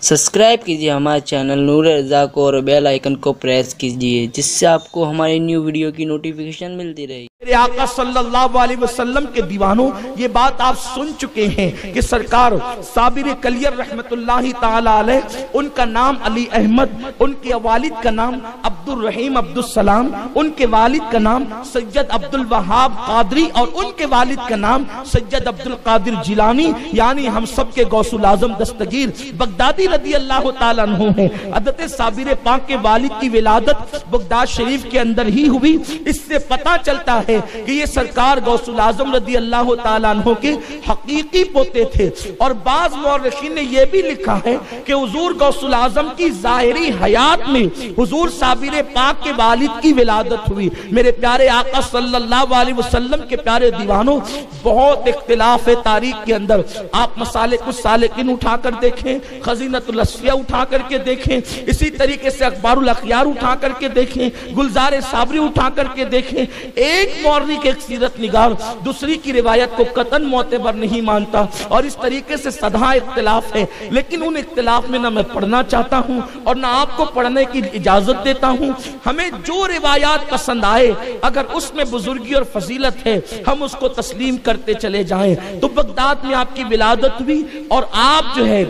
Subscribe कीजिए हमारे channel नूर रज़ा को और बेल आइकन को प्रेस कीजिए, जिससे आपको हमारी न्यू वीडियो की नोटिफिकेशन मिलती रहे। मेरे आका सल्लल्लाहु अलैहि वसल्लम के दीवानों, ये बात आप सुन चुके हैं कि सरकार साबिर कलियर रहमतुल्लाहि ताला अलैह, उनका नाम अली अहमद, उनके वालिद का नाम अब्दुल रहीम अब्दुल सलाम, उनके वालिद का नाम सैयद अब्दुल वहाब कादरी और उनके वालिद का नाम सैयद अब्दुल कादिर जिलानी, यानी हम सब के गौसुल आजम दस्तगीर बगदादी रदी अल्लाह ताला अन्हु हैं। हज़रत साबिर पाक के वालिद की विलादत बगदाद शरीफ के अंदर ही हुई। इससे पता चलता है कि ये सरकार गौसुल आजम रदी अल्लाह ताला अन्हु के हकीकी पोते थे। और बाज़ मौरखीन ने यह भी लिखा है कि हुजूर गौसुल आजम की ज़ाहिरी हयात में हुजूर साबिर पाक के वालिद की विलादत हुई। मेरे प्यारे आका सल्लल्लाहु अलैहि वसल्लम के प्यारे दीवानों, बहुत इख्तिलाफ है तारीख के अंदर। आप मसाले कुछ सालिकीन उठा कर देखें, खज़ीनतुल असफिया उठा करके देखें, इसी तरीके से अखबारुल अखयार उठा करके देखें, गुलजार साबरी उठा करके देखें। एक मौरनी के एक सीरत निगार दूसरी की रिवायत को कतन मोतबर नहीं मानता और इस तरीके से सदा इख्तिलाफ है। लेकिन उन इख्तिलाफ में ना मैं पढ़ना चाहता हूँ और ना आपको पढ़ने की इजाजत देता हूँ। हमें जो रिवायात पसंद आए, अगर उसमें बुजुर्गी और फजीलत है, हम उसको तस्लीम करते चले जाएं। तो बगदाद में आपकी विलादत हुई और आप जो है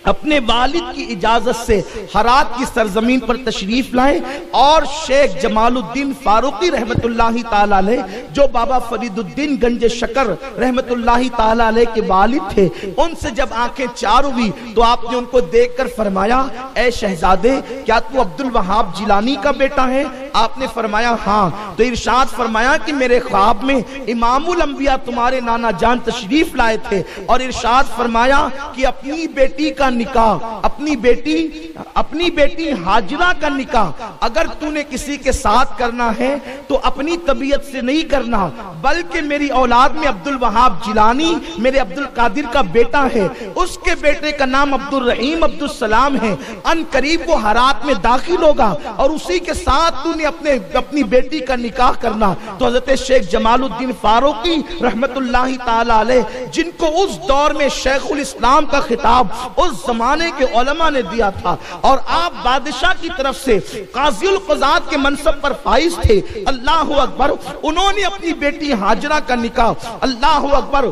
अपने वालिद की इजाजत से हरात की सरजमीन पर तशरीफ लाए और शेख जमालुद्दीन फारूकी रहमतुल्लाहि ताला अलैह, जो बाबा फरीदुद्दीन गंज शकर रहमतुल्लाहि ताला अलैह के वालिद थे, उनसे जब आंखें चार हुई तो आपने उनको देखकर फरमाया, ए शहजादे, क्या तू अब्दुल वहाब जिलानी का बेटा है? आपने फरमाया हाँ। तो इरशाद फरमाया कि मेरे ख्वाब में इमामुल अंबिया तुम्हारे नाना जान तशरीफ लाए थे और इरशाद फरमाया कि अपनी बेटी का निकाह, अपनी बेटी हाजिरा का निकाह अगर तूने किसी के साथ करना है तो अपनी तबीयत से नहीं करना, बल्कि मेरी औलाद में अब्दुल वहाब जिलानी मेरे अब्दुल कादिर का बेटा है, उसके बेटे का नाम अब्दुल रहीम अब्दुल सलाम है। अन करीब वो हरात में दाखिल होगा और उसी के साथ तूने अपनी बेटी का निकाह करना। तो हजरत शेख जमालुद्दीन फारूकी रहमतुल्लाहि ताला अलैह, जिनको उस दौर में शेखुल इस्लाम का खिताब उस जमाने के उलमा ने दिया था और आप बादशाह की तरफ से काज़ीउल क़ज़ात के मनसब पर फाइज थे, अल्लाहु अकबर, उन्होंने अपनी बेटी हाजिरा का निकाह, अल्लाहु अकबर,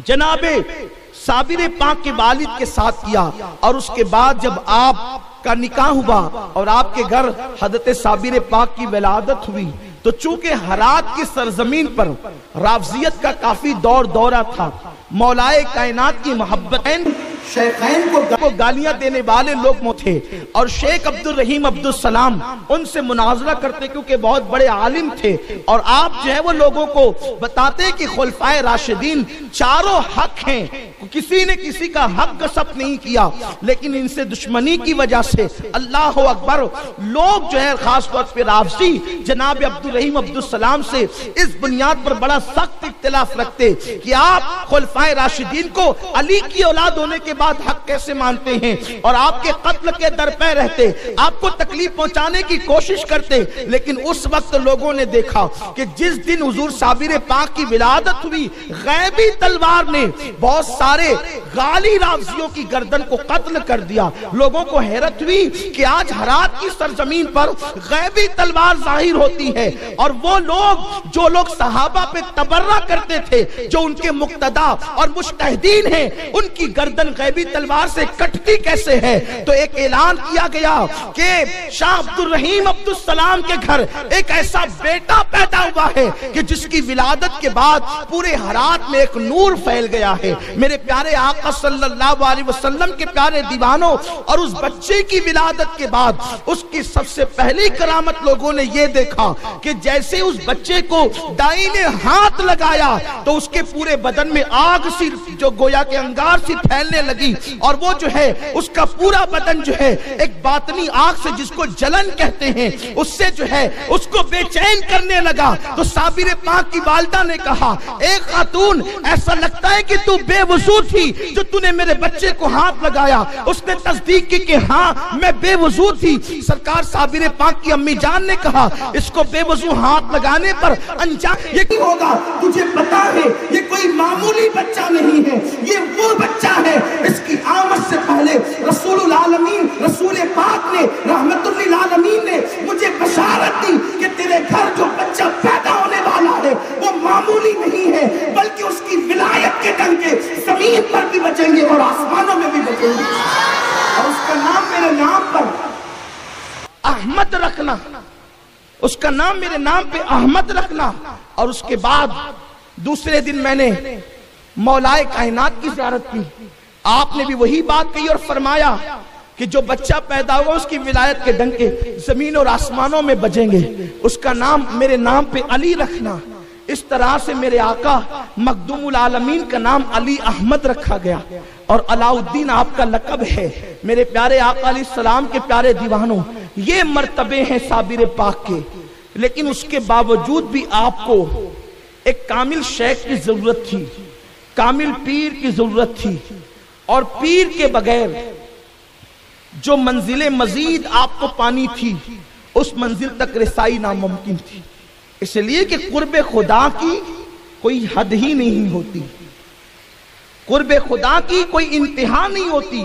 जनाबे साबिर पाक के वालिद के साथ किया। और उसके बाद जब आप का निकाह हुआ और आपके घर हज़रत साबिर पाक की विलादत हुई, तो चूंकि हरात की सरजमीन पर राफजियत का काफी दौरा था, मौलाए कायनात की मोहब्बतैन शेखैन को गालियां देने वाले लोग थे और शेख अब्दुल रहीम अब्दुल सलाम उनसे मुनाजरा करते क्योंकि बहुत बड़े आलिम थे। और आप जो है वो लोगों को बताते कि खुलफाए राशिदीन चारों हक हैं, किसी ने किसी का हक गसब नहीं किया, लेकिन इनसे दुश्मनी की वजह से अल्लाह अकबर लोग जो है खास तौर पर राफजी जनाब अब्दुल रहीम अब्दुल सलाम से इस बुनियाद पर बड़ा सख्त इख्तिलाफ रखते कि आप खुलफाए राशिदीन को अली की औलाद होने के बाद हक कैसे मानते हैं और आपके कत्ल के दर पे रहते, आपको तकलीफ पहुंचाने की कोशिश करते। लेकिन उस वक्त लोगों ने देखा कि जिस दिन हुजूर साबिर पाक की विलादत हुई, गैबी तलवार ने बहुत सारे गाली राफजियों की गर्दन को कत्ल कर दिया। लोगों को हैरत हुई कि आज हरात की सरजमीन पर गैबी तलवार जाहिर होती है और वो लोग जो लोग सहाबा पे तबर्रा करते थे, जो उनके मुक्तदा और मुज्तहिदीन हैं, उनकी गर्दन गैबी तलवार से कटती कैसे है? तो एक ऐलान किया गया कि शाह अब्दुल रहीम अब्दुल सलाम के घर एक ऐसा बेटा पैदा हुआ है कि जिसकी विलादत के बाद पूरे हरात में एक नूर फैल गया है। मेरे प्यारे आका सल्लल्लाहु अलैहि वसल्लम के प्यारे दीवानों, और उस बच्चे की विलादत के बाद उसकी सबसे पहली करामत लोगों ने यह देखा कि जैसे उस बच्चे को दाहिने हाथ लगाया तो उसके पूरे बदन में आग सी, जो गोया के अंगार सी फैलने लगी और वो जो है उसका पूरा बदन जो है एक बातनी आग से, जिसको जलन कहते हैं, उससे जो है उसको बेचैन करने लगा। तो साबिर पाक की वालिदा ने कहा, एक खातून, ऐसा लगता है कि तू बेवजू थी जो तूने मेरे बच्चे को हाथ लगाया। उसने तस्दीक की कि हाँ मैं बेवजू थी। सरकार साबिर पाक की अम्मी जान ने कहा, इसको बेवजू हाथ लगाने पर अंजाम ये होगा, तुझे पता है ये कोई मामूली बच्चा नहीं है, ये वो बच्चा है, इसकी आमद से पहले रसूलुल्लाह रखना, उसका नाम मेरे नाम पे अहमद रखना। और उसके बाद दूसरे दिन मैंने मौलाए कायनात की ज़ियारत की। आपने भी वही बात कही और फरमाया कि जो बच्चा पैदा होगा उसकी विलायत के डंके जमीन और आसमानों में बजेंगे, उसका नाम मेरे नाम पे अली रखना। इस तरह से मेरे आका मखदूमुल आलमीन का नाम अली अहमद रखा गया और अलाउद्दीन आपका लक़ब है। मेरे प्यारे आका अलैहिस्सलाम के प्यारे दीवानों, ये मर्तबे हैं साबिर पाक के, लेकिन उसके बावजूद भी आपको एक कामिल शेख की जरूरत थी, कामिल पीर की जरूरत थी। और पीर के बगैर जो मंजिले मजीद आपको पानी थी, उस मंजिल तक रसाई नामुमकिन थी। इसलिए कि कुर्बे खुदा की कोई हद ही नहीं होती, कुर्बे खुदा की कोई इंतहा नहीं होती।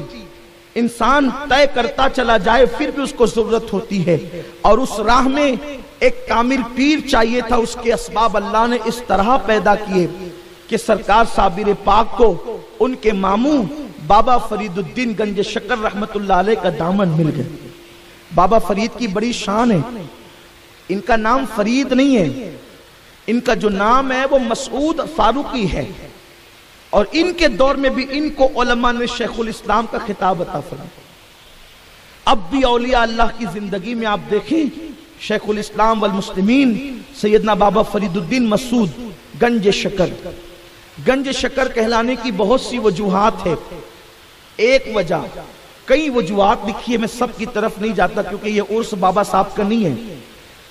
इंसान तय करता चला जाए फिर भी उसको जरूरत होती है, और उस राह में एक कामिल पीर चाहिए था। उसके असबाब अल्लाह ने इस तरह पैदा किए कि सरकार साबिर पाक को उनके मामू बाबा फरीदुद्दीन गंज शकर रहमतुल्लाह अलैह का दामन मिल गया। बाबा फरीद की बड़ी शान है, इनका नाम फरीद नहीं है, इनका जो नाम है वो मसूद फारूकी है। और इनके दौर में भी इनको उलमा ने शेखुल इस्लाम का खिताब अता फरमाया। अब भी औलिया अल्लाह की जिंदगी में आप देखें, शेखुल इस्लाम वल मुस्लिमीन सैयदना बाबा फरीदुद्दीन मसूद गंज शकर। गंज शकर कहलाने की बहुत सी वजूहात है। एक वजह, कई वजूहात लिखी है, मैं सब की तरफ नहीं जाता क्योंकि ये उर्स बाबा साहब का नहीं है।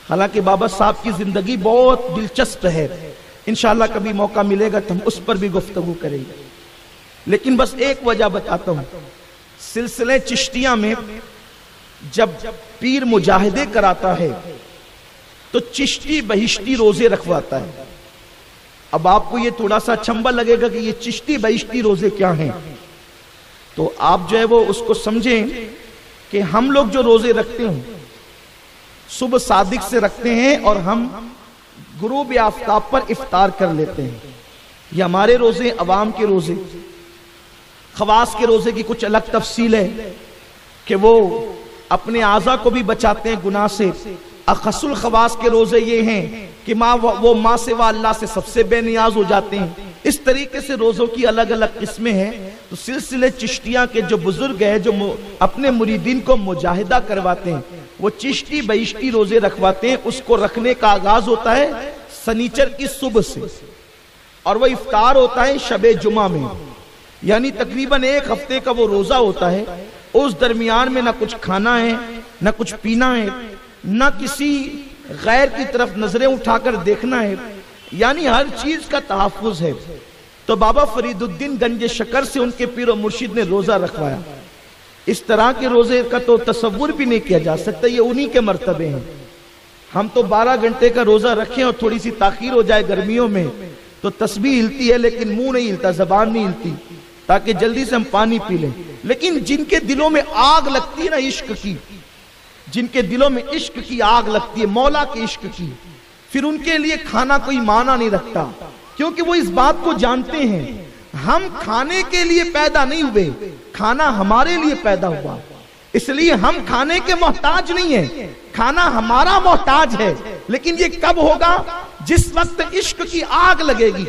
हालांकि बाबा साहब की जिंदगी बहुत दिलचस्प है, इंशाअल्लाह कभी मौका मिलेगा तो हम उस पर भी गुफ्तगू करेंगे। लेकिन बस एक वजह बताता हूं। सिलसिले चिश्तिया में जब पीर मुजाहिदे कराता है तो चिश्ती बहिश्ती रोजे रखवाता है। अब आपको ये थोड़ा सा अचंभा लगेगा कि ये चिश्ती बहिश्ती रोजे क्या हैं, तो आप जो है वो उसको समझें कि हम लोग जो रोजे रखते हैं सुबह सादिक से रखते हैं और हम गुरूब आफ्ताब पर इफ्तार कर लेते हैं। ये हमारे रोजे, अवाम के रोजे। खवास के रोजे की कुछ अलग तफसील है कि वो अपने आज़ा को भी बचाते हैं गुनाह से। अखसुल खवास के रोजे ये हैं कि वो माँ से व अल्लाह से सबसे बेनियाज हो जाते हैं। इस तरीके से रोजों की अलग अलग किस्में हैं। तो सिलसिले चिश्तिया के जो बुजुर्ग हैं जो अपने मुरीदीन को मुजाहिदा करवाते हैं, वो चिश्ती बहिश्ती रोजे रखवाते हैं। उसको रखने का आगाज होता है सनीचर की सुबह से और वो इफ्तार होता है शबे जुमा में, यानी तकरीबन एक हफ्ते का वो रोजा होता है। उस दरमियान में ना कुछ खाना है, ना कुछ पीना है, ना किसी गैर की तरफ नजरें उठाकर देखना है, यानी हर चीज का तहफ्फुज है। तो बाबा फरीदुद्दीन गंज शकर से उनके पीर और मुर्शिद ने रोजा रखवाया। इस तरह के रोजे का तो तसव्वुर भी नहीं किया जा सकता, ये उन्हीं के मर्तबे हैं। हम तो 12 घंटे का रोजा रखें और थोड़ी सी ताखीर हो जाए गर्मियों में तो तस्बीह हिलती है लेकिन मुंह नहीं हिलता, जबान नहीं हिलती, ताकि जल्दी से हम पानी पी लें। लेकिन जिनके दिलों में आग लगती है ना इश्क की, जिनके दिलों में इश्क की आग लगती है, मौला के इश्क की, फिर उनके लिए खाना कोई माना नहीं रखता, क्योंकि वो इस बात को जानते हैं हम खाने के लिए पैदा नहीं हुए, खाना हमारे लिए पैदा हुआ। इसलिए हम खाने के मोहताज नहीं है, खाना हमारा मोहताज है। लेकिन ये कब होगा? जिस वक्त इश्क की आग लगेगी,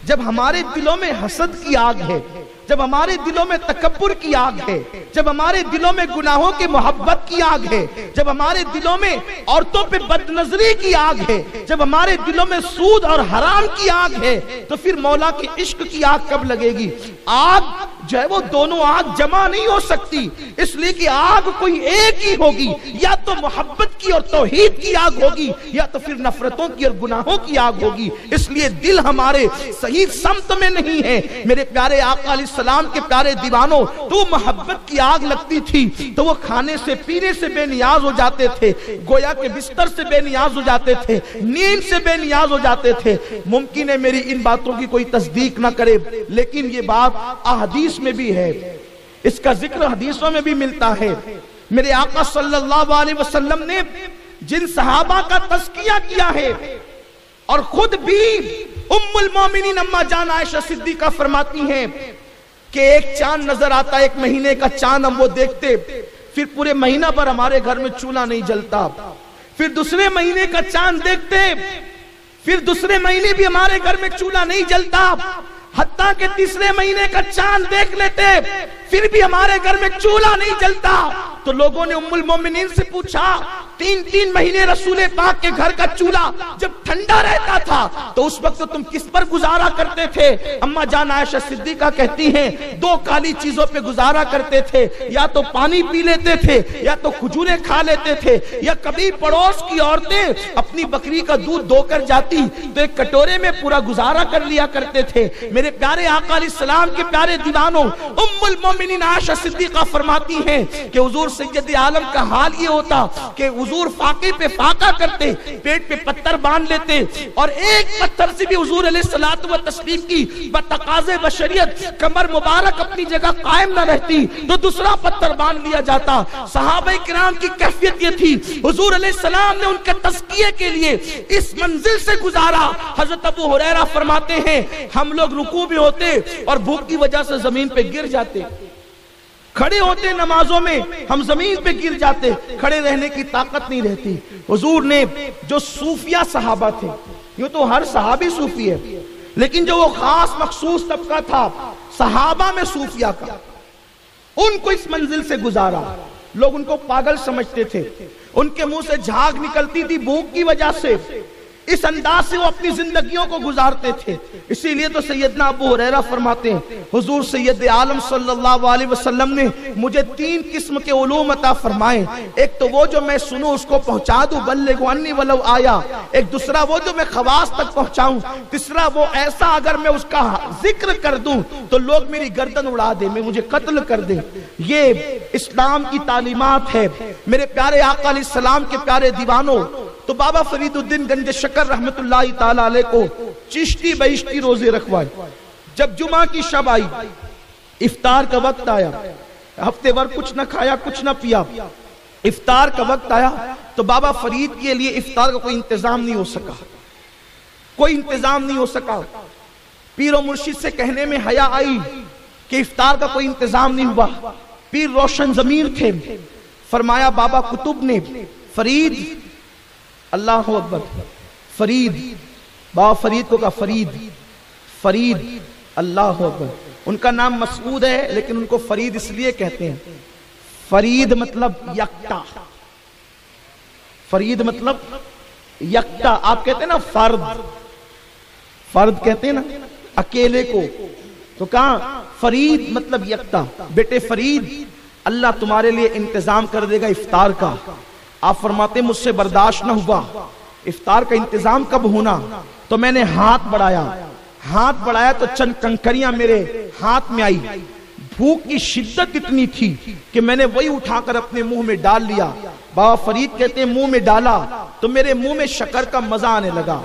जब हमारे दिलों में हसद की आग है, जब हमारे दिलों में तकब्बुर की आग है, जब हमारे दिलों में गुनाहों की मोहब्बत की आग है, जब हमारे दिलों में औरतों पे बदनजरी की आग है, जब हमारे दिलों में सूद और हराम की आग है, तो फिर मौला की इश्क की आग कब लगेगी? आग जो है वो दोनों आग जमा नहीं हो सकती, इसलिए कि आग कोई एक ही होगी, या तो मोहब्बत की और तौहीद की आग होगी, या तो फिर नफरतों की और गुनाहों की आग होगी। इसलिए दिल हमारे सही समत में नहीं है। मेरे प्यारे आका अलैहिस्सलाम के प्यारे दीवानों, तो मोहब्बत की आग लगती थी तो वो खाने से पीने से बेनियाज हो जाते थे, गोया के बिस्तर से बेनियाज हो जाते थे, नींद से बेनियाज हो जाते थे। मुमकिन है मेरी इन बातों की कोई तस्दीक ना करे, लेकिन ये बात अहदीस में भी है, इसका जिक्र हदीसों में भी मिलता है। मेरे आका सल्लल्लाहु अलैहि वसल्लम ने जिन सहाबा का तज़किया किया है और खुद भी उम्मुल मोमिनीन अम्मा जान आयशा सिद्दीका फरमाती हैं कि एक चांद नजर आता, एक महीने का चांद हम वो देखते, फिर पूरे महीना पर हमारे घर में चूल्हा नहीं जलता, फिर दूसरे महीने का चांद देखते, फिर दूसरे महीने भी हमारे घर में चूल्हा नहीं जलता, हत्ता के तीसरे महीने का चांद देख लेते, फिर भी हमारे घर में चूल्हा नहीं जलता। तो लोगों ने उम्मुल मोमिनीन से पूछा, 3-3 महीने रसूल पाक के घर का चूल्हा जब ठंडा रहता था तो उस वक्त तो तुम किस पर गुजारा करते थे? अम्मा जान आयशा सिद्दीका कहती हैं, 2 काली चीजों पे गुजारा करते थे, या तो पानी पी लेते थे, या तो खजूरें खा लेते थे, या कभी पड़ोस की औरतें अपनी बकरी का दूध धोकर जाती तो एक कटोरे में पूरा गुजारा कर लिया करते थे। मेरे प्यारे आका अलैहिस्सलाम के प्यारे दीवानों, उम्मुल मोमिनीन आयशा सिद्दीका फरमाती हैं कि हुजूर सैयद आलम का हाल ये होता कि हुजूर फाके पे फाका करते, पेट पे पत्थर बांध लेते, और एक पत्थर से भी हुजूर अलैहिस्सलातु व तस्लीम की बतकाज़े बशरियत कमर मुबारक अपनी जगह कायम न रहती तो दूसरा पत्थर बांध लिया जाता। सहाबा किराम की कैफियत ये थी, हुजूर अलैहिस्सलाम ने उनके तज़किये के लिए इस मंजिल से गुजारा। हजरत अबू हुरैरा फरमाते हैं, हम लोग रुकू में होते और भूख की वजह से जमीन पे गिर जाते, खड़े होते नमाजों में हम जमीन पे गिर जाते, खड़े रहने की ताकत नहीं रहती। हुजूर ने जो सूफिया सहाबा थे, यूं तो हर सहाबी सूफी है, लेकिन जो वो खास मखसूस तबका था सहाबा में सूफिया का, उनको इस मंजिल से गुजारा। लोग उनको पागल समझते थे, उनके मुंह से झाग निकलती थी भूख की वजह से, इस अंदाज से वो अपनी जिंदगियों को गुजारते थे। इसीलिए तो सैयदना अबू हुरैरा फरमाते हैं, हुजूर सैयद आलम सल्लल्लाहु अलैहि वसल्लम ने मुझे 3 किस्म के उलूम अता फरमाए। एक तो वो जो मैं सुनूं उसको पहुंचा दूं, बल्लिगु अन्नी वलौ आया। एक दूसरा वो जो मैं खवास तक पहुंचाऊं। तीसरा वो ऐसा अगर मैं उसका जिक्र कर दूं तो लोग मेरी गर्दन उड़ा दे, मैं मुझे कत्ल कर दे। ये इस्लाम की तालीमात है। मेरे प्यारे आका अलैहिस्सलाम के प्यारे दीवानों, तो बाबा फरीदुद्दीन गंज शकर रहमतुल्लाहि ताला अलैह को चिश्ती बहिश्ती रोजे रखवाए। जब जुमा की शब आई, इफ्तार का वक्त आया, हफ्ते भर कुछ न खाया कुछ न पिया, इफ्तार का वक्त आया तो बाबा फरीद के लिए इफ्तार का कोई इंतजाम नहीं हो सका, कोई इंतजाम नहीं हो सका। पीर और मुर्शिद से कहने में हया आई कि इफ्तार का कोई इंतजाम नहीं हुआ। पीर रोशन जमीर थे, फरमाया बाबा कुतुब ने, फरीद, अल्लाह अकबर, फरीद, बाबा फरीद को कहा फरीद, फरीद, अल्लाह अकबर। उनका नाम मसूद है लेकिन उनको फरीद इसलिए कहते हैं, फरीद मतलब यक्ता, फरीद मतलब यक्ता। आप कहते हैं ना फर्द, फर्द कहते हैं ना अकेले को, तो कहा फरीद मतलब यक्ता। बेटे फरीद, अल्लाह तुम्हारे लिए इंतजाम कर देगा इफ्तार का। आप फरमाते मुझसे बर्दाश्त न हुआ, इफ्तार का इंतजाम कब होना? तो मैंने हाथ बढ़ाया, हाथ बढ़ाया तो चंद कंकरियां मेरे हाथ में आई। भूख की शिद्दत इतनी थी कि मैंने वही उठाकर अपने मुंह में डाल लिया। बाबा फरीद कहते हैं मुंह में डाला तो मेरे मुंह में शक्कर का मजा आने लगा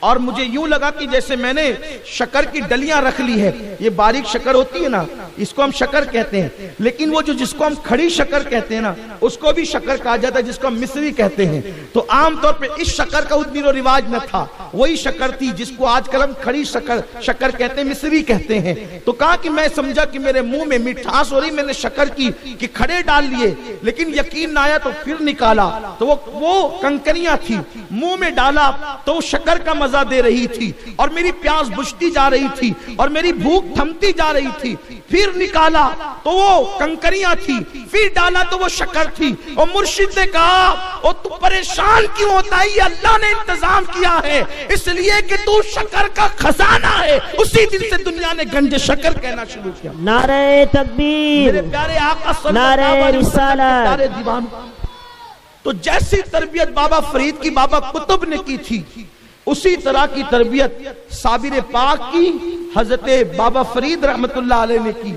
और मुझे यूं लगा कि जैसे मैंने शक्कर की डलियां रख ली है। ये बारीक शक्कर होती है ना, इसको हम शक्कर कहते हैं, लेकिन वो जो जिसको हम खड़ी शक्कर कहते हैं ना, उसको भी शक्कर कहा जाता है, जिसको हम मिस्री कहते हैं। तो आमतौर पे इस शक्कर का उतनी रिवाज न था, वही शक्कर थी जिसको आजकल हम खड़ी शक्कर कहते हैं, मिस्री कहते हैं। तो कहा कि मैं समझा कि मेरे मुंह में मिठास हो रही, मैंने शक्कर की खड़े डाल लिए, लेकिन यकीन ना आया तो फिर निकाला तो वो कंकरियां थी। मुंह में डाला तो वो शक्कर का मजा दे रही थी और मेरी प्यास बुझती जा रही थी और मेरी भूख थमती जा रही थी। फिर निकाला तो वो कंकरियां थी, फिर डाला तो वो शक्कर थी। और मुर्शिद ने कहा ओ तू परेशान क्यों होता है, ये अल्लाह ने इंतजाम किया है, इसलिए कि तू शक्कर का खजाना है। उसी दिन से दुनिया ने गंज शक्कर कहना शुरू किया। नारे तकबीर, मेरे प्यारे आका नारे रिसालत, प्यारे दीवान। तो जैसी तरबियत बाबा फरीद की बाबा कुतुब ने की थी, उसी तरह की तरबियत साबिर पाक की हजरत बाबा फरीद रहमतुल्लाह अलैह ने की।